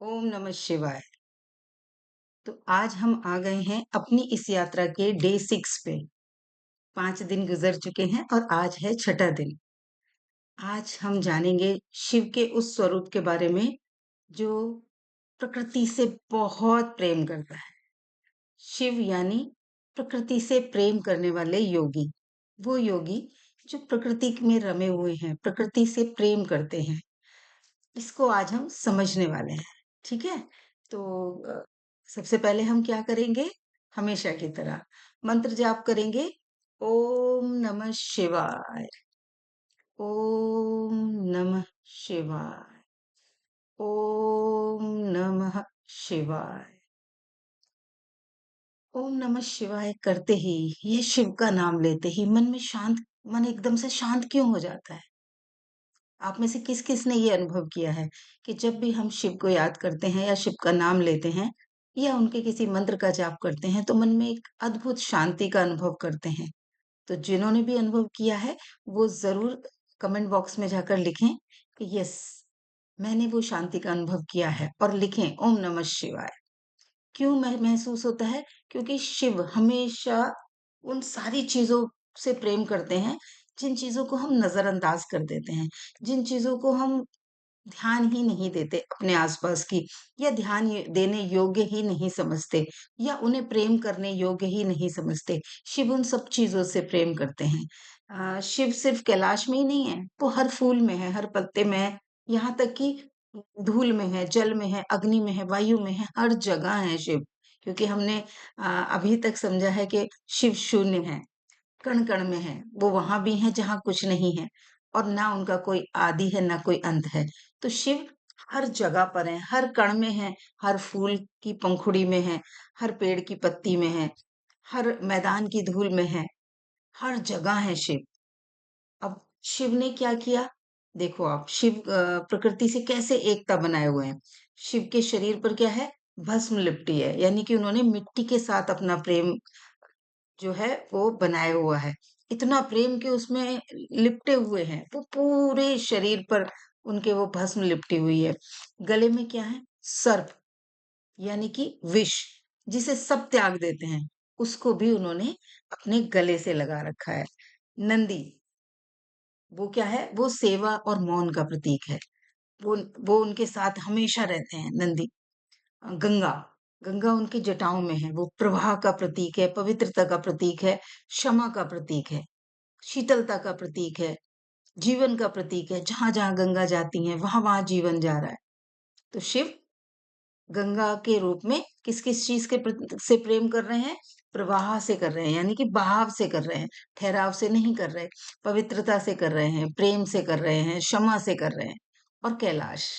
ओम नमः शिवाय। तो आज हम आ गए हैं अपनी इस यात्रा के डे 6 पे। 5 दिन गुजर चुके हैं और आज है छठा दिन। आज हम जानेंगे शिव के उस स्वरूप के बारे में जो प्रकृति से बहुत प्रेम करता है। शिव यानी प्रकृति से प्रेम करने वाले योगी। वो योगी जो प्रकृति में रमे हुए हैं, प्रकृति से प्रेम करते हैं। इसको आज हम समझने वाले हैं, ठीक है? तो सबसे पहले हम क्या करेंगे? हमेशा की तरह मंत्र जाप करेंगे। ओम नमः शिवाय, ओम नमः शिवाय, ओम नमः शिवाय। ओम नमः शिवाय करते ही, ये शिव का नाम लेते ही मन एकदम से शांत क्यों हो जाता है? आप में से किस-किस ने ये अनुभव किया है कि जब भी हम शिव को याद करते हैं या शिव का नाम लेते हैं या उनके किसी मंत्र का जाप करते हैं तो मन में एक अद्भुत शांति का अनुभव करते हैं। तो जिन्होंने भी अनुभव किया है वो ज़रूर कमेंट बॉक्स में जाकर लिखें कि यस, मैंने वो शांति का अनुभव किया है और लिखें ओम नमः शिवाय। क्यों महसूस होता है? क्योंकि शिव हमेशा उन सारी चीज़ों से प्रेम करते हैं, जिन चीज़ों को हम नज़रअंदाज कर देते हैं, जिन चीज़ों को हम ध्यान ही नहीं देते अपने आसपास की या ध्यान देने योग्य ही नहीं समझते या उन्हें प्रेम करने योग्य ही नहीं समझते। शिव उन सब चीज़ों से प्रेम करते हैं। शिव सिर्फ कैलाश में ही नहीं है, वो हर फूल में है, हर पत्ते में है, यहाँ तक कि धूल में है, जल में है, अग्नि में है, वायु में है, हर जगह है शिव। क्योंकि हमने अभी तक समझा है कि शिव शून्य है, कण-कण में है, वो वहाँ भी हैं जहाँ कुछ नहीं है और ना उनका कोई आदि है, ना कोई अंत है। तो शिव हर जगह पर हैं, हर कण में हैं, हर फूल की पंखुड़ी में हैं, हर पेड़ की पत्ती में हैं, हर मैदान की धूल में हैं, हर जगह है शिव। अब शिव ने क्या किया? देखो आप शिव प्रकृति से कैसे एकता बनाए हुए हैं। शिव के शरीर पर क्या है? भस्म लिपटी है, यानी कि उन्होंने मिट्टी के साथ अपना प्रेम जो है वो बनाया हुआ है। इतना प्रेम कि उसमें लिपटे हुए हैं, वो पूरे शरीर पर उनके वो भस्म लिपटी हुई है। गले में क्या है? सर्प यानी कि विष, जिसे सब त्याग देते हैं, उसको भी उन्होंने अपने गले से लगा रखा है। नंदी, वो क्या है? वो सेवा और मौन का प्रतीक है। वो वो उनके साथ हमेशा रहते हैं नंदी। गंगा, गंगा उनकी जटाओं में है, वो प्रवाह का प्रतीक है, पवित्रता का प्रतीक है, क्षमा का प्रतीक है, शीतलता का प्रतीक है, जीवन का प्रतीक है। जहाँ-जहाँ गंगा जाती हैं, वहाँ-वहाँ जीवन जा रहा है। तो शिव गंगा के रूप में किस-किस चीज़ के से प्रेम कर रहे हैं? प्रवाह से कर रहे हैं, यानी कि बहाव से कर रहे हैं, ठहराव से नहीं कर रहे, पवित्रता से कर रहे हैं, प्रेम से कर रहे हैं, क्षमा से कर रहे हैं। और कैलाश,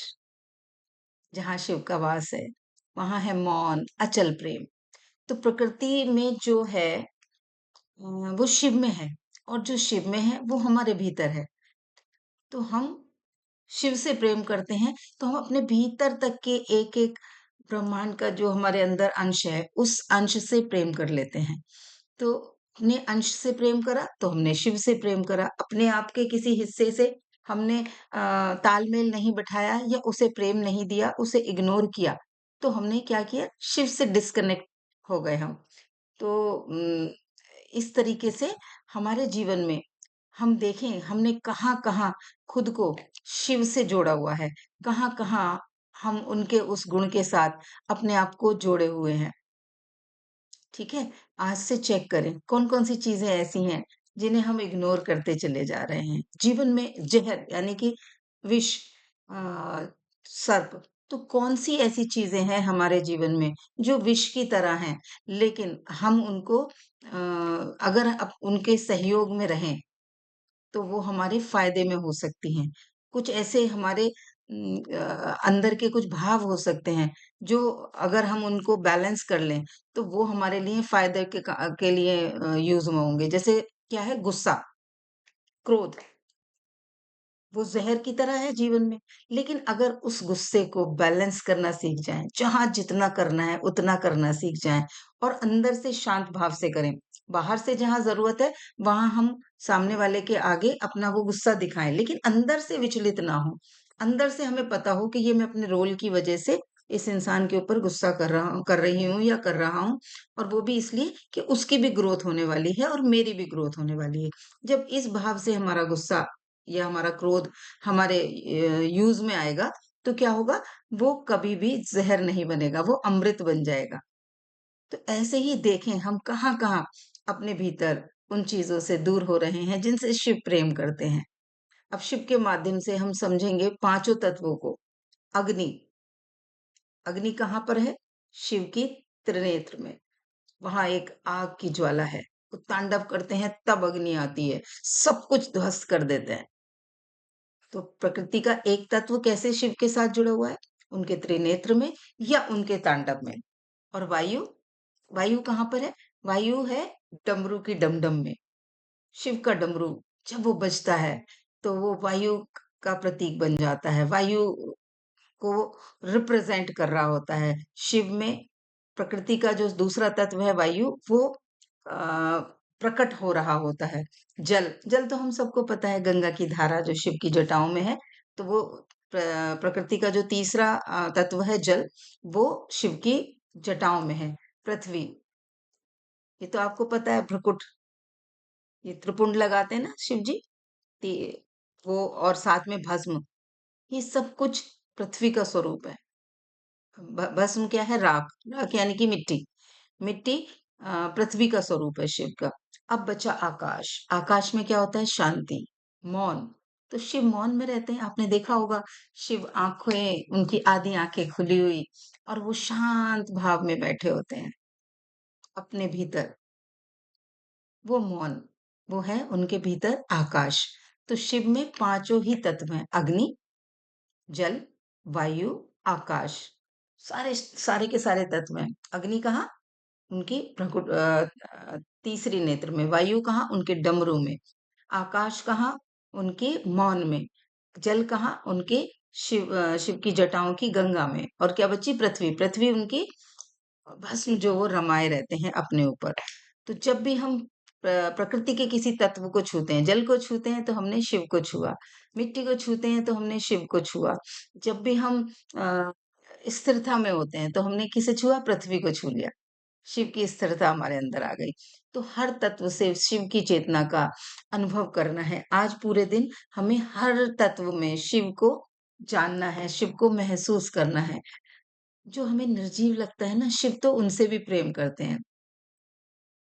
जहाँ शिव का वास है, वहाँ है मौन, अचल प्रेम। तो प्रकृति में जो है वो शिव में है और जो शिव में है वो हमारे भीतर है। तो हम शिव से प्रेम करते हैं तो हम अपने भीतर तक के एक-एक ब्रह्मांड का जो हमारे अंदर अंश है, उस अंश से प्रेम कर लेते हैं। तो अपने अंश से प्रेम करा तो हमने शिव से प्रेम करा। अपने आप के किसी हिस्से से हमने तालमेल नहीं बिठाया या उसे प्रेम नहीं दिया, उसे इग्नोर किया, तो हमने क्या किया? शिव से डिस्कनेक्ट हो गए हम। तो इस तरीके से हमारे जीवन में हम देखें हमने कहाँ-कहाँ खुद को शिव से जोड़ा हुआ है, कहाँ-कहाँ हम उनके उस गुण के साथ अपने आप को जोड़े हुए हैं, ठीक है? आज से चेक करें कौन-कौन सी चीज़ें ऐसी हैं जिन्हें हम इग्नोर करते चले जा रहे हैं। जीवन में ज़हर यानी कि विष, अ, सर्प, तो कौन-सी ऐसी चीज़ें हैं हमारे जीवन में जो विष की तरह हैं, लेकिन हम उनको अगर उनके सहयोग में रहें तो वो हमारे फ़ायदे में हो सकती हैं। कुछ ऐसे हमारे अंदर के कुछ भाव हो सकते हैं, जो अगर हम उनको बैलेंस कर लें, तो वो हमारे लिए फ़ायदे के लिए यूज़ में होंगे। जैसे क्या है गुस्सा, क्रोध, वो ज़हर की तरह है जीवन में, लेकिन अगर उस गुस्से को बैलेंस करना सीख जाएँ, जहाँ जितना करना है उतना करना सीख जाएँ और अंदर से शांत भाव से करें। बाहर से जहाँ ज़रूरत है, वहाँ हम सामने वाले के आगे अपना वो गुस्सा दिखाएँ, लेकिन अंदर से विचलित ना हों। अंदर से हमें पता हो कि ये मैं अपने रोल की वज़ह से इस इंसान के ऊपर गुस्सा कर रही हूँ या कर रहा हूँ, और वो भी इसलिए कि उसकी भी ग्रोथ होने वाली है और मेरी भी ग्रोथ होने वाली है। जब इस भाव से हमारा गुस्सा या हमारा क्रोध हमारे यूज में आएगा, तो क्या होगा, वो कभी भी जहर नहीं बनेगा, वो अमृत बन जाएगा। तो ऐसे ही देखें हम कहाँ कहाँ अपने भीतर उन चीजों से दूर हो रहे हैं जिनसे शिव प्रेम करते हैं। अब शिव के माध्यम से हम समझेंगे पांचों तत्वों को। अग्नि, अग्नि कहाँ पर है? शिव की त्रिनेत्र में। वहां एक आग की ज्वाला है, वो तांडव करते हैं तब अग्नि आती है, सब कुछ ध्वस्त कर देते हैं। तो प्रकृति का एक तत्व कैसे शिव के साथ जुड़ा हुआ है? उनके त्रिनेत्र में या उनके तांडव में। और वायु, वायु कहाँ पर है? वायु है डमरू की डमडम में। शिव का डमरू जब वो बजता है, तो वो वायु का प्रतीक बन जाता है, वायु को रिप्रेजेंट कर रहा होता है। शिव में प्रकृति का जो दूसरा तत्व है वायु, वो प्रकट हो रहा होता है। जल, जल तो हम सबको पता है, गंगा की धारा जो शिव की जटाओं में है। तो वो प्रकृति का जो तीसरा तत्व है जल, वो शिव की जटाओं में है। पृथ्वी, ये तो आपको पता है, भ्रकुट, ये त्रिपुंड लगाते हैं ना शिव जी, वो और साथ में भस्म, ये सब कुछ पृथ्वी का स्वरूप है। भस्म क्या है? राख, राख यानी कि मिट्टी। मिट्टी पृथ्वी का स्वरूप है शिव का। अब बचा आकाश, आकाश में क्या होता है? शांति, मौन। तो शिव मौन में रहते हैं, आपने देखा होगा। शिव आंखें, उनकी आधी आंखें खुली हुई, और वो शांत भाव में बैठे होते हैं अपने भीतर। वो मौन, वो है उनके भीतर आकाश। तो शिव में पांचों ही तत्व हैं, अग्नि, जल, वायु, आकाश। सारे सारे के सारे तत्व हैं। अग्नि कहाँ? उनकी भ्रकुट तीसरी नेत्र में। वायु कहाँ? उनके डमरू में। आकाश कहाँ? उनके मौन में। जल कहाँ? उनके शिव की जटाओं की गंगा में। और क्या बची? पृथ्वी, पृथ्वी उनकी भस्म जो वो रमाए रहते हैं अपने ऊपर। तो जब भी हम प्रकृति के किसी तत्व को छूते हैं, जल को छूते हैं तो हमने शिव को छुआ, मिट्टी को छूते हैं तो हमने शिव को छुआ। जब भी हम अ, स्थिरता में होते हैं तो हमने किसे छुआ? पृथ्वी को छू लिया। शिव की स्थिरता हमारे अंदर आ गई। तो हर तत्व से शिव की चेतना का अनुभव करना है। आज पूरे दिन हमें हर तत्व में शिव को जानना है, शिव को महसूस करना है। जो हमें निर्जीव लगता है ना, शिव तो उनसे भी प्रेम करते हैं।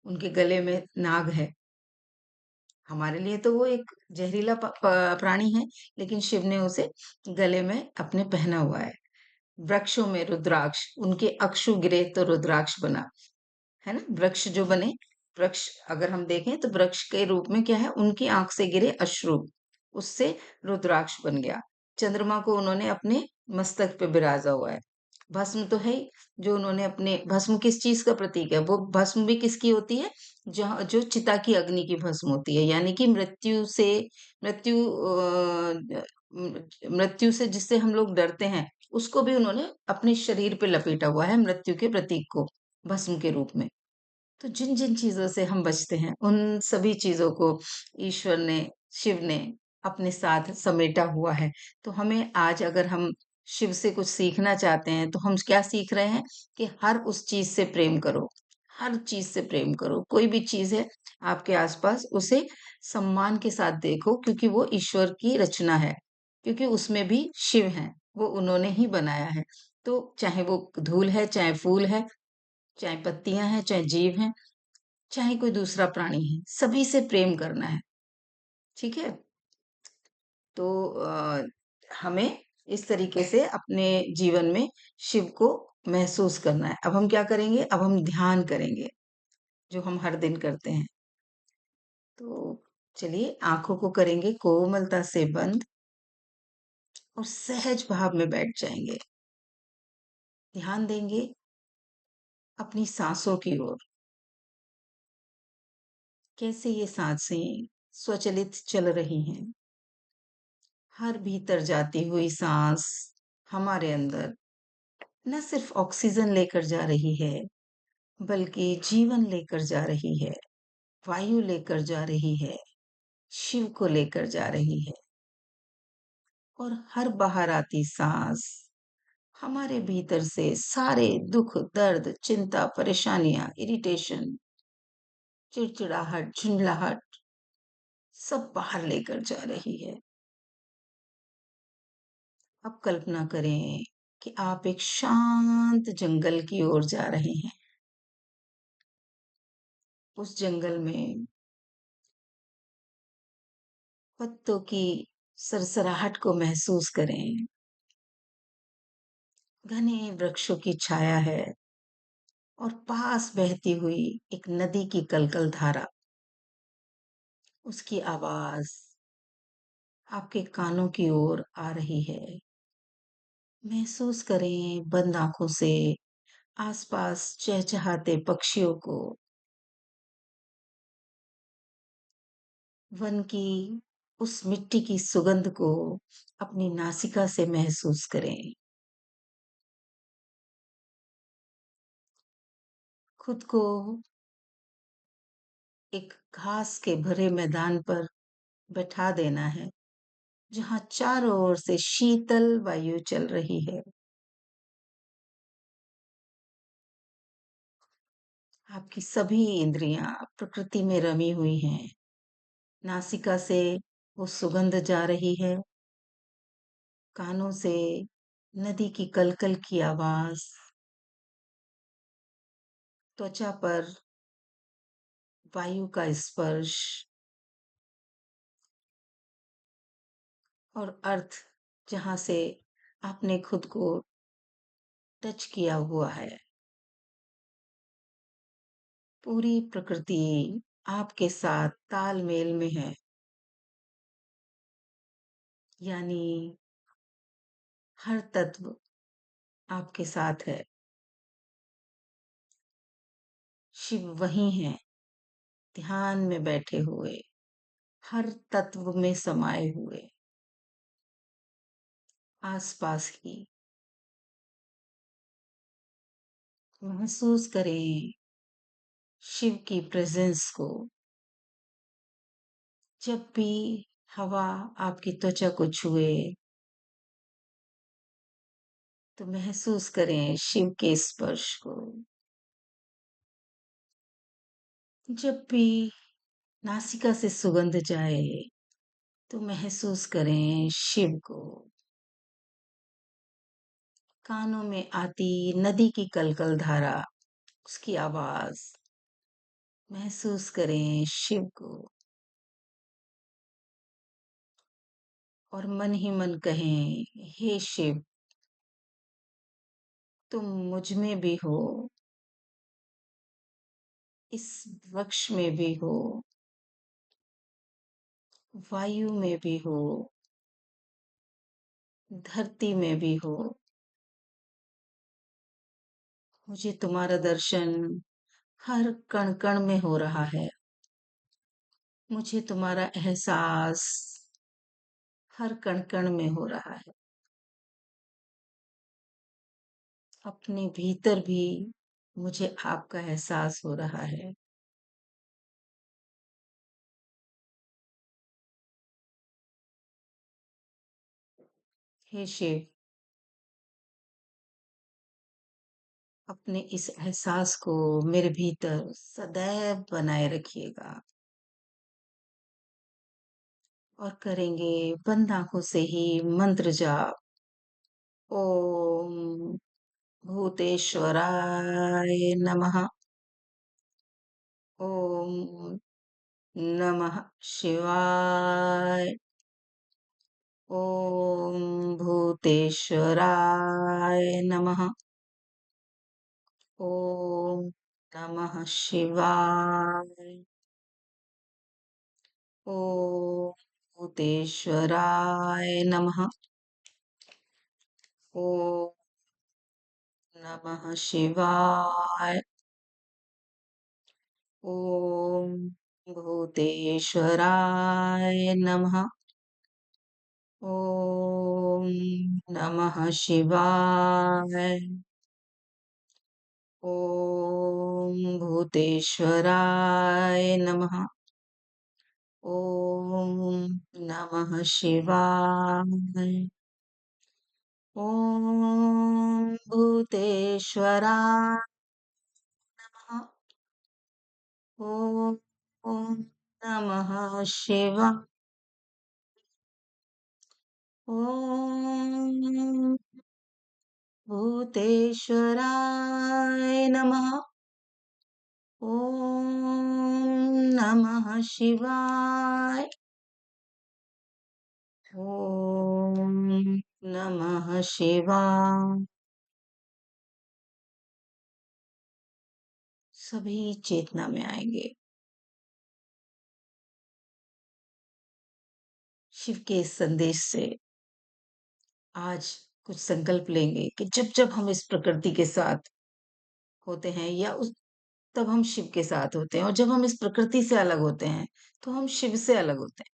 उनके गले में नाग है। हमारे लिए तो वो एक जहरीला प्राणी है, लेकिन शिव ने उसे गले में अपने पहना हुआ है। वृक्षों में रुद्राक्ष, उनके अक्षु गिरे तो रुद्राक्ष बना, है ना? वृक्ष जो बने, वृक्ष अगर हम देखें तो वृक्ष के रूप में क्या है? उनकी आंख से गिरे अश्रु, उससे रुद्राक्ष बन गया। चंद्रमा को उन्होंने अपने मस्तक पे बिराजा हुआ है। भस्म तो है ही, जो उन्होंने अपने, भस्म किस चीज का प्रतीक है? वो भस्म भी किसकी होती है? जहाँ जो चिता की अग्नि की भस्म होती है, यानी कि मृत्यु से, मृत्यु मृत्यु से जिससे हम लोग डरते हैं, उसको भी उन्होंने अपने शरीर पे लपेटा हुआ है, मृत्यु के प्रतीक को भस्म के रूप में। तो जिन जिन चीजों से हम बचते हैं, उन सभी चीजों को ईश्वर ने, शिव ने अपने साथ समेटा हुआ है। तो हमें आज अगर हम शिव से कुछ सीखना चाहते हैं, तो हम क्या सीख रहे हैं? कि हर उस चीज से प्रेम करो, हर चीज से प्रेम करो। कोई भी चीज है आपके आसपास, उसे सम्मान के साथ देखो, क्योंकि वो ईश्वर की रचना है, क्योंकि उसमें भी शिव हैं, वो उन्होंने ही बनाया है। तो चाहे वो धूल है, चाहे फूल है, चाहे पत्तियां हैं, चाहे जीव हैं, चाहे कोई दूसरा प्राणी है, सभी से प्रेम करना है। ठीक है? तो हमें इस तरीके से अपने जीवन में शिव को महसूस करना है। अब हम क्या करेंगे? अब हम ध्यान करेंगे, जो हम हर दिन करते हैं। तो चलिए, आंखों को करेंगे कोमलता से बंद और सहज भाव में बैठ जाएंगे। ध्यान देंगे अपनी सांसों की ओर, कैसे ये सांसें स्वचलित चल रही हैं। हर भीतर जाती हुई सांस हमारे अंदर न सिर्फ ऑक्सीजन लेकर जा रही है, बल्कि जीवन लेकर जा रही है, वायु लेकर जा रही है, शिव को लेकर जा रही है। और हर बाहर आती सांस हमारे भीतर से सारे दुख, दर्द, चिंता, परेशानियां, इरिटेशन, चिड़चिड़ाहट, झुंझलाहट सब बाहर लेकर जा रही है। अब कल्पना करें कि आप एक शांत जंगल की ओर जा रहे हैं। उस जंगल में पत्तों की सरसराहट को महसूस करें। घने वृक्षों की छाया है और पास बहती हुई एक नदी की कलकल धारा, उसकी आवाज आपके कानों की ओर आ रही है। महसूस करें बंद आंखों से आसपास चहचहाते पक्षियों को, वन की उस मिट्टी की सुगंध को अपनी नासिका से महसूस करें। खुद को एक घास के भरे मैदान पर बैठा देना है, जहां चारों ओर से शीतल वायु चल रही है। आपकी सभी इंद्रियां प्रकृति में रमी हुई हैं। नासिका से वो सुगंध जा रही है, कानों से नदी की कलकल की आवाज, त्वचा पर वायु का स्पर्श और अर्थ जहां से आपने खुद को टच किया हुआ है। पूरी प्रकृति आपके साथ तालमेल में है, यानी हर तत्व आपके साथ है। शिव वही हैं, ध्यान में बैठे हुए, हर तत्व में समाये हुए, आसपास ही। महसूस करें शिव की प्रेजेंस को। जब भी हवा आपकी त्वचा को छुए तो महसूस करें शिव के स्पर्श को। जब भी नासिका से सुगंध जाए तो महसूस करें शिव को। कानों में आती नदी की कलकल धारा, उसकी आवाज, महसूस करें शिव को। और मन ही मन कहें, हे शिव, तुम मुझ में भी हो, इस वृक्ष में भी हो, वायु में भी हो, धरती में भी हो। मुझे तुम्हारा दर्शन हर कण कण में हो रहा है। मुझे तुम्हारा एहसास हर कण कण में हो रहा है। अपने भीतर भी मुझे आपका एहसास हो रहा है। हे शिव, अपने इस एहसास को मेरे भीतर सदैव बनाए रखिएगा। और करेंगे बंद आंखों से ही मंत्र जाप। ओम भूतेश्वराय नमः। ओम नमः शिवाय। ओम भूतेश्वराय नमः। ओम नमः शिवाय। ओम भूतेश्वराय नमः। ओम नमः शिवाय। ओम भूतेश्वराय नमः। ओम नमः शिवाय। ओम भूतेश्वराय नमः। ओम नमः शिवाय। ओम भूतेश्वराय नमः। ॐ ॐ नमः शिवाय। ॐ भूतेश्वराय नमः। ॐ नमः शिवाय। ॐ नमः शिवाय। सभी चेतना में आएंगे। शिव के इस संदेश से आज कुछ संकल्प लेंगे कि जब जब हम इस प्रकृति के साथ होते हैं या उस तब हम शिव के साथ होते हैं, और जब हम इस प्रकृति से अलग होते हैं तो हम शिव से अलग होते हैं।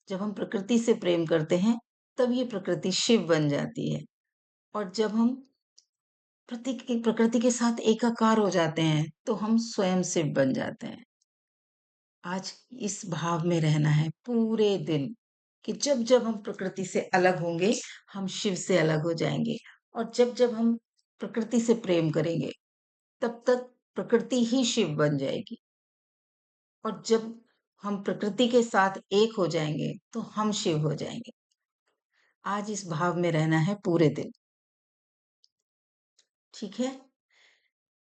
जब हम प्रकृति से प्रेम करते हैं तब ये प्रकृति शिव बन जाती है, और जब हम प्रकृति के साथ एकाकार हो जाते हैं तो हम स्वयं शिव बन जाते हैं। आज इस भाव में रहना है पूरे दिन कि जब जब हम प्रकृति से अलग होंगे हम शिव से अलग हो जाएंगे, और जब जब हम प्रकृति से प्रेम करेंगे तब तक प्रकृति ही शिव बन जाएगी, और जब हम प्रकृति के साथ एक हो जाएंगे तो हम शिव हो जाएंगे। आज इस भाव में रहना है पूरे दिन। ठीक है।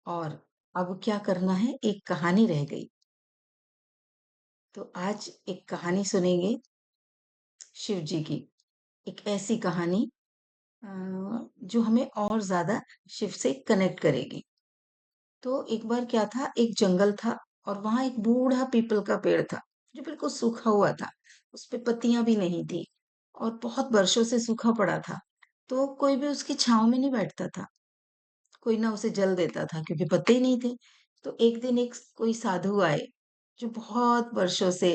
और अब क्या करना है, एक कहानी रह गई। तो आज एक कहानी सुनेंगे शिव जी की, एक ऐसी कहानी अ, जो हमें और ज्यादा शिव से कनेक्ट करेगी। तो एक बार क्या था, एक जंगल था और वहां एक बूढ़ा पीपल का पेड़ था जो बिल्कुल सूखा हुआ था। उस पे पत्तियां भी नहीं थी और बहुत वर्षों से सूखा पड़ा था। तो कोई भी उसकी छांव में नहीं बैठता था, कोई ना उसे जल देता था क्योंकि पत्ते ही नहीं थे। तो एक दिन एक कोई साधु आए जो बहुत वर्षों से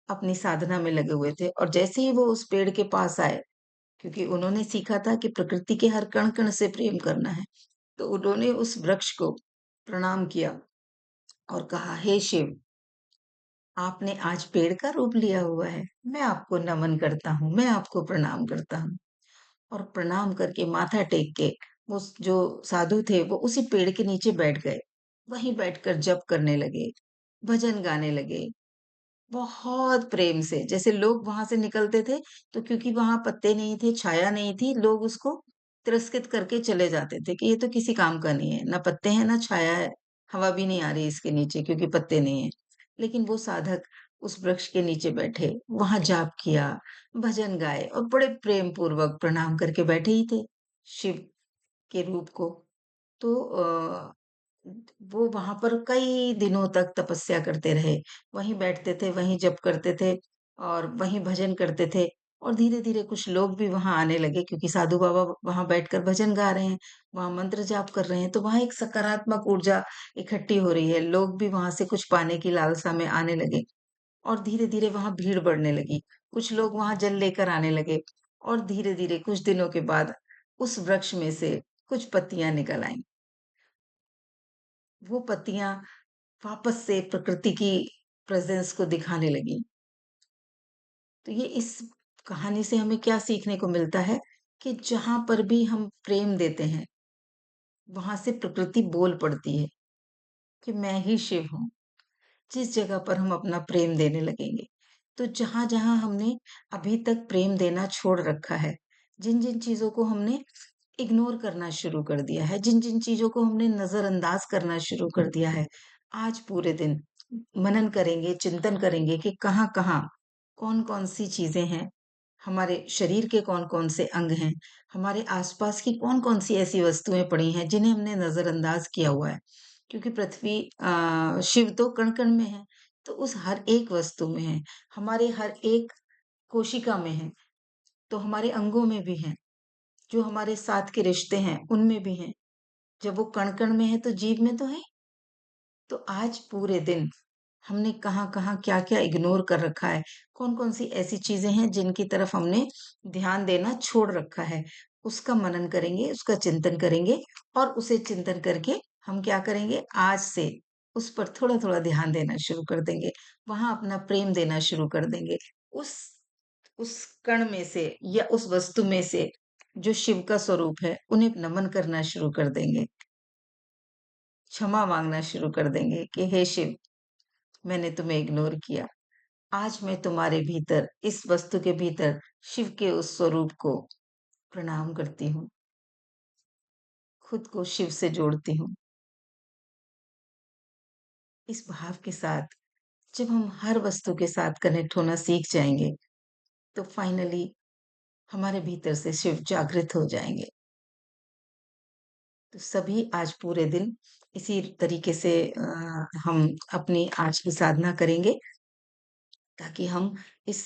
अपनी साधना में लगे हुए थे, और जैसे ही वो उस पेड़ के पास आए, क्योंकि उन्होंने सीखा था कि प्रकृति के हर कण कण से प्रेम करना है, तो उन्होंने उस वृक्ष को प्रणाम किया और कहा, हे शिव, आपने आज पेड़ का रूप लिया हुआ है, मैं आपको नमन करता हूँ, मैं आपको प्रणाम करता हूँ। और प्रणाम करके माथा टेक के वो जो साधु थे वो उसी पेड़ के नीचे बैठ गए। वहीं बैठकर जप करने लगे, भजन गाने लगे, बहुत प्रेम से। जैसे लोग वहां से निकलते थे तो क्योंकि वहां पत्ते नहीं थे, छाया नहीं थी, लोग उसको तिरस्कृत करके चले जाते थे कि ये तो किसी काम का नहीं है, ना पत्ते हैं ना छाया है, हवा भी नहीं आ रही इसके नीचे क्योंकि पत्ते नहीं है। लेकिन वो साधक उस वृक्ष के नीचे बैठे, वहां जाप किया, भजन गाए और बड़े प्रेम पूर्वक प्रणाम करके बैठे ही थे शिव के रूप को। तो वो वहां पर कई दिनों तक तपस्या करते रहे, वहीं बैठते थे, वहीं जप करते थे और वहीं भजन करते थे। और धीरे धीरे कुछ लोग भी वहां आने लगे क्योंकि साधु बाबा वहां बैठकर भजन गा रहे हैं, वहां मंत्र जाप कर रहे हैं, तो वहां एक सकारात्मक ऊर्जा इकट्ठी हो रही है। लोग भी वहां से कुछ पाने की लालसा में आने लगे और धीरे धीरे वहां भीड़ बढ़ने लगी। कुछ लोग वहां जल लेकर आने लगे, और धीरे धीरे कुछ दिनों के बाद उस वृक्ष में से कुछ पत्तियां निकल आईं। वो पत्तियां वापस से प्रकृति की प्रेजेंस को दिखाने लगी। तो ये इस कहानी से हमें क्या सीखने को मिलता है कि जहां पर भी हम प्रेम देते हैं वहां से प्रकृति बोल पड़ती है कि मैं ही शिव हूँ। जिस जगह पर हम अपना प्रेम देने लगेंगे, तो जहां जहां हमने अभी तक प्रेम देना छोड़ रखा है, जिन जिन चीजों को हमने इग्नोर करना शुरू कर दिया है, जिन जिन चीजों को हमने नजरअंदाज करना शुरू कर दिया है, आज पूरे दिन मनन करेंगे, चिंतन करेंगे कि कहाँ कहाँ कौन कौन सी चीजें हैं, हमारे शरीर के कौन कौन से अंग हैं, हमारे आसपास की कौन कौन सी ऐसी वस्तुएं पड़ी हैं जिन्हें हमने नजरअंदाज किया हुआ है। क्योंकि पृथ्वी शिव तो कण कण में है, तो उस हर एक वस्तु में है, हमारे हर एक कोशिका में है, तो हमारे अंगों में भी है, जो हमारे साथ के रिश्ते हैं उनमें भी हैं। जब वो कण कण में है तो जीव में तो है। तो आज पूरे दिन हमने कहाँ कहाँ क्या क्या इग्नोर कर रखा है, कौन कौन सी ऐसी चीजें हैं जिनकी तरफ हमने ध्यान देना छोड़ रखा है, उसका मनन करेंगे, उसका चिंतन करेंगे। और उसे चिंतन करके हम क्या करेंगे, आज से उस पर थोड़ा थोड़ा ध्यान देना शुरू कर देंगे, वहां अपना प्रेम देना शुरू कर देंगे। उस उस कण में से या उस वस्तु में से जो शिव का स्वरूप है उन्हें नमन करना शुरू कर देंगे। क्षमा मांगना शुरू कर देंगे कि हे शिव, मैंने तुम्हें इग्नोर किया। आज मैं तुम्हारे भीतर, इस वस्तु के भीतर शिव के उस स्वरूप को प्रणाम करती हूँ, खुद को शिव से जोड़ती हूँ। इस भाव के साथ जब हम हर वस्तु के साथ कनेक्ट होना सीख जाएंगे, तो फाइनली हमारे भीतर से शिव जागृत हो जाएंगे। तो सभी आज पूरे दिन इसी तरीके से हम अपनी आज की साधना करेंगे, ताकि हम इस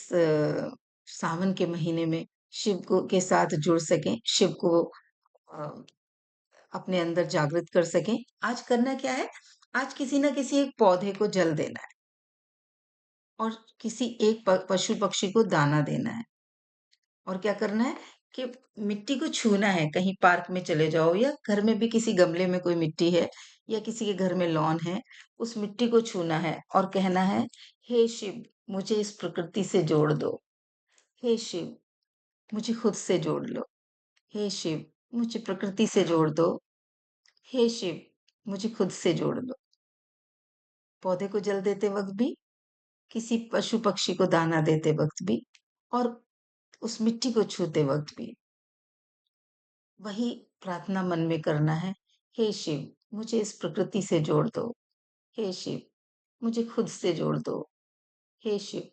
सावन के महीने में शिव को के साथ जुड़ सकें, शिव को अ, अपने अंदर जागृत कर सकें। आज करना क्या है? आज किसी न किसी एक पौधे को जल देना है और किसी एक पशु पक्षी को दाना देना है। और क्या करना है कि मिट्टी को छूना है। कहीं पार्क में चले जाओ या घर में भी किसी गमले में कोई मिट्टी है या किसी के घर में लॉन है, उस मिट्टी को छूना है और कहना है, हे शिव, मुझे इस प्रकृति से जोड़ दो। हे शिव, मुझे खुद से जोड़ लो। हे शिव, मुझे प्रकृति से जोड़ दो। हे शिव, मुझे खुद से जोड़ लो। पौधे को जल देते वक्त भी, किसी पशु पक्षी को दाना देते वक्त भी, और उस मिट्टी को छूते वक्त भी वही प्रार्थना मन में करना है। हे शिव, मुझे इस प्रकृति से जोड़ दो। हे शिव, मुझे खुद से जोड़ दो। हे शिव,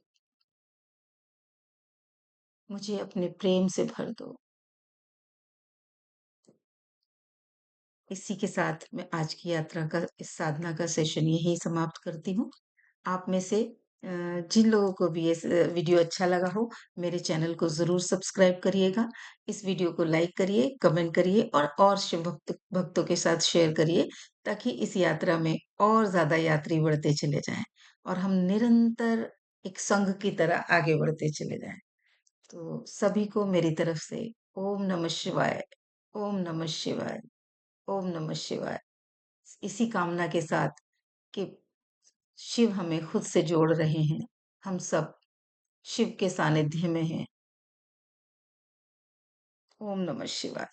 मुझे अपने प्रेम से भर दो। इसी के साथ मैं आज की यात्रा का, इस साधना का सेशन यहीं समाप्त करती हूँ। आप में से जिन लोगों को भी ये वीडियो अच्छा लगा हो, मेरे चैनल को ज़रूर सब्सक्राइब करिएगा। इस वीडियो को लाइक करिए, कमेंट करिए और शिव भक्तों के साथ शेयर करिए, ताकि इस यात्रा में और ज़्यादा यात्री बढ़ते चले जाएँ और हम निरंतर एक संघ की तरह आगे बढ़ते चले जाएँ। तो सभी को मेरी तरफ से ओम नमः शिवाय, ओम नमः शिवाय, ओम नमः शिवाय। इसी कामना के साथ कि शिव हमें खुद से जोड़ रहे हैं। हम सब शिव के सानिध्य में हैं। ओम नमः शिवाय।